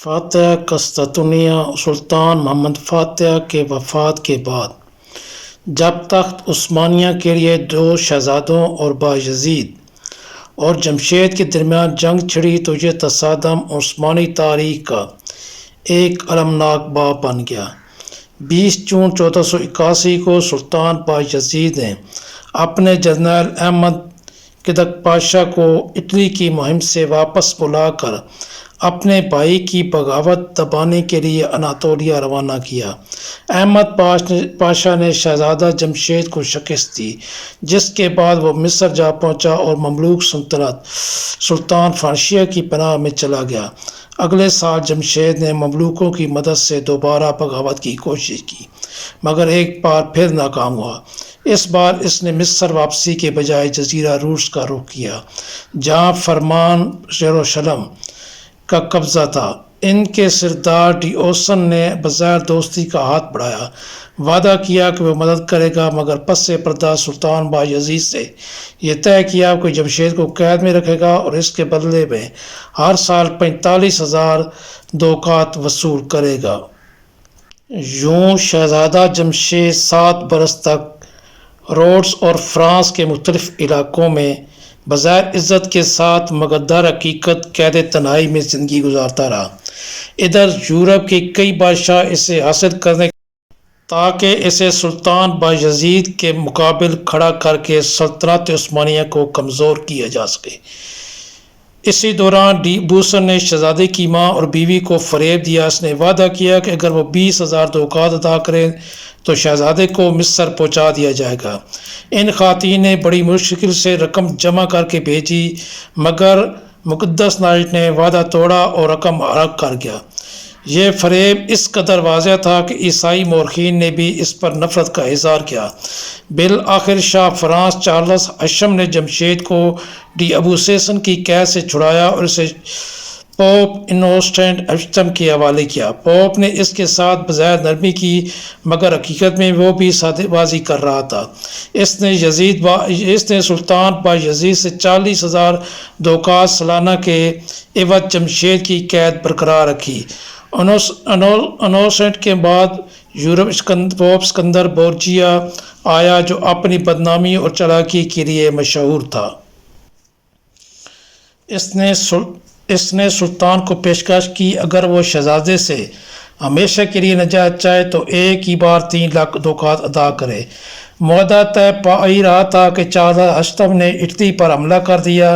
فاتح قسطنطنیہ سلطان محمد فاتح کے وفات کے بعد جب تخت عثمانیہ کے لیے دو شہزادوں اور بایزید اور جمشید کے درمیان جنگ چھڑی تو یہ تصادم عثمانی تاریخ کا ایک المناک باب بن گیا۔ 20 جون 1481 کو سلطان بایزید نے اپنے جنرل احمد کدک پاشا کو اٹلی کی مہم سے واپس بلا کر اپنے بھائی کی بغاوت دبانے کے لیے اناطولیہ روانہ کیا۔ احمد پاشا نے شہزادہ جمشید کو شکست دی، جس کے بعد وہ مصر جا پہنچا اور مملوک سلطنت سلطان فانشیا کی پناہ میں چلا گیا۔ اگلے سال جمشید نے مملوکوں کی مدد سے دوبارہ بغاوت کی کوشش کی، مگر ایک بار پھر ناکام ہوا۔ اس بار اس نے مصر واپسی کے بجائے جزیرہ روس کا رخ کیا، جہاں فرمان یروشلم کا قبضہ تھا۔ ان کے سردار ڈیوسن نے بظاہر دوستی کا ہاتھ بڑھایا، وعدہ کیا کہ وہ مدد کرے گا، مگر پس پردہ سلطان بایزید سے یہ طے کیا کہ جمشید کو قید میں رکھے گا اور اس کے بدلے میں ہر سال 45,000 دوکات وصول کرے گا۔ یوں شہزادہ جمشید 7 برس تک روڈس اور فرانس کے مختلف علاقوں میں بظاہر عزت کے ساتھ مگر در حقیقت قید تنہائی میں زندگی گزارتا رہا۔ ادھر یورپ کے کئی بادشاہ اسے حاصل کرنے تاکہ اسے سلطان بایزید کے مقابل کھڑا کر کے سلطنت عثمانیہ کو کمزور کیا جا سکے۔ اسی دوران ڈیوسن نے شہزادے کی ماں اور بیوی کو فریب دیا۔ اس نے وعدہ کیا کہ اگر وہ 20,000 دوکات ادا کریں تو شہزادے کو مصر پہنچا دیا جائے گا۔ ان خواتین نے بڑی مشکل سے رقم جمع کر کے بھیجی، مگر مقدس نائٹ نے وعدہ توڑا اور رقم حرق کر گیا۔ یہ فریب اس قدر واضح تھا کہ عیسائی مورخین نے بھی اس پر نفرت کا اظہار کیا۔ بالآخر شاہ فرانس چارلس اشم نے جمشید کو ڈی ابوسیسن کی قید سے چھڑایا اور اسے پوپ انوسنٹ اشم کے حوالے کیا۔ پوپ نے اس کے ساتھ بظاہر نرمی کی، مگر حقیقت میں وہ بھی سادے بازی کر رہا تھا۔ اس نے سلطان بایزید سے 40,000 دوکات سالانہ کے عوض جمشید کی قید برقرار رکھی۔ انوسنٹ کے بعد پوپ اسکندر بورجیا آیا، جو اپنی بدنامی اور چالاکی کے لیے مشہور تھا۔ اس نے سلطان کو پیشکش کی اگر وہ شہزادے سے ہمیشہ کے لیے نجات چاہے تو ایک ہی بار 3 لاکھ دوکات ادا کرے۔ معاہدہ طے پا ہی رہا تھا کہ چارلس اشم نے اٹلی پر حملہ کر دیا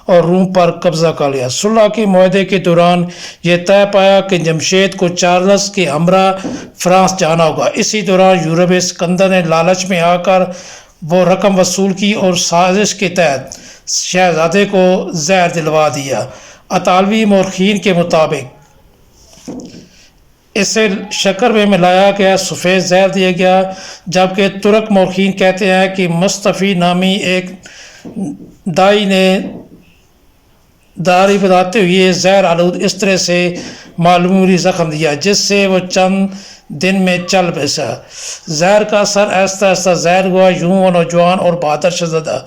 اور روم پر قبضہ کر لیا۔ صلح کے معاہدے کے دوران یہ طے پایا کہ جمشید کو چارلس کے ہمراہ فرانس جانا ہوگا۔ اسی دوران یورپی اسکندر نے لالچ میں آ کر وہ رقم وصول کی اور سازش کے تحت شہزادے کو زہر دلوا دیا۔ اطالوی مورخین کے مطابق اسے شکر میں ملایا گیا، سفید زہر دیا گیا، جبکہ ترک مورخین کہتے ہیں کہ مصطفی نامی ایک دائی نے داری بتاتے ہوئے زہر آلود اس طرح سے معمولی زخم دیا جس سے وہ چند دن میں چل بسا۔ زہر کا اثر آہستہ آہستہ ظاہر ہوا۔ یوں وہ نوجوان اور بہادر شہزادہ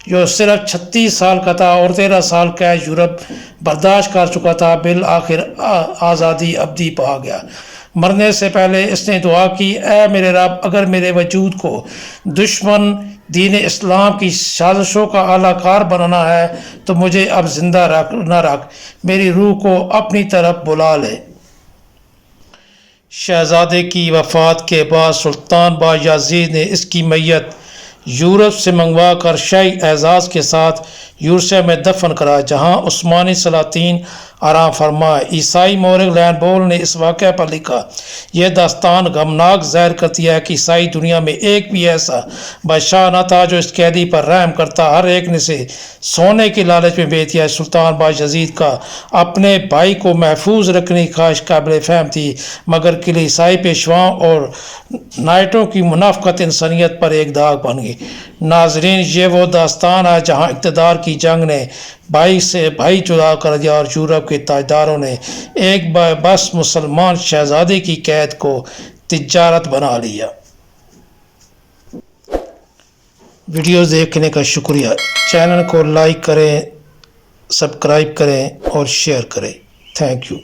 جو صرف 36 سال کا تھا اور 13 سال قید یورپ برداشت کر چکا تھا، بالآخر آزادی ابدی پا گیا۔ مرنے سے پہلے اس نے دعا کی، اے میرے رب، اگر میرے وجود کو دشمن دین اسلام کی سازشوں کا اعلی کار بنانا ہے تو مجھے اب زندہ نہ رکھ، میری روح کو اپنی طرف بلا لے۔ شہزادے کی وفات کے بعد سلطان بایزید نے اس کی میت یورپ سے منگوا کر شاہی اعزاز کے ساتھ یورشلم میں دفن کرایا، جہاں عثمانی سلاطین آرام فرمائے۔ عیسائی مورخ لین بول نے اس واقعہ پر لکھا، یہ داستان غمناک ظاہر کرتی ہے کہ عیسائی دنیا میں ایک بھی ایسا بادشاہ نہ تھا جو اس قیدی پر رحم کرتا، ہر ایک نے اسے سونے کے لالچ میں بیچ دیا۔ سلطان بایزید کا اپنے بھائی کو محفوظ رکھنے کی خواہش قابل فہم تھی، مگر کلیسائی پیشواؤں اور نائٹوں کی منافقت انسانیت پر ایک داغ بن گئی۔ ناظرین، یہ وہ داستان ہے جہاں اقتدار کی جنگ نے بھائی سے بھائی جدا کر دیا اور یورپ کے تاجداروں نے ایک بس مسلمان شہزادے کی قید کو تجارت بنا لیا۔ ویڈیوز دیکھنے کا شکریہ۔ چینل کو لائک کریں، سبسکرائب کریں اور شیئر کریں۔ Thank you.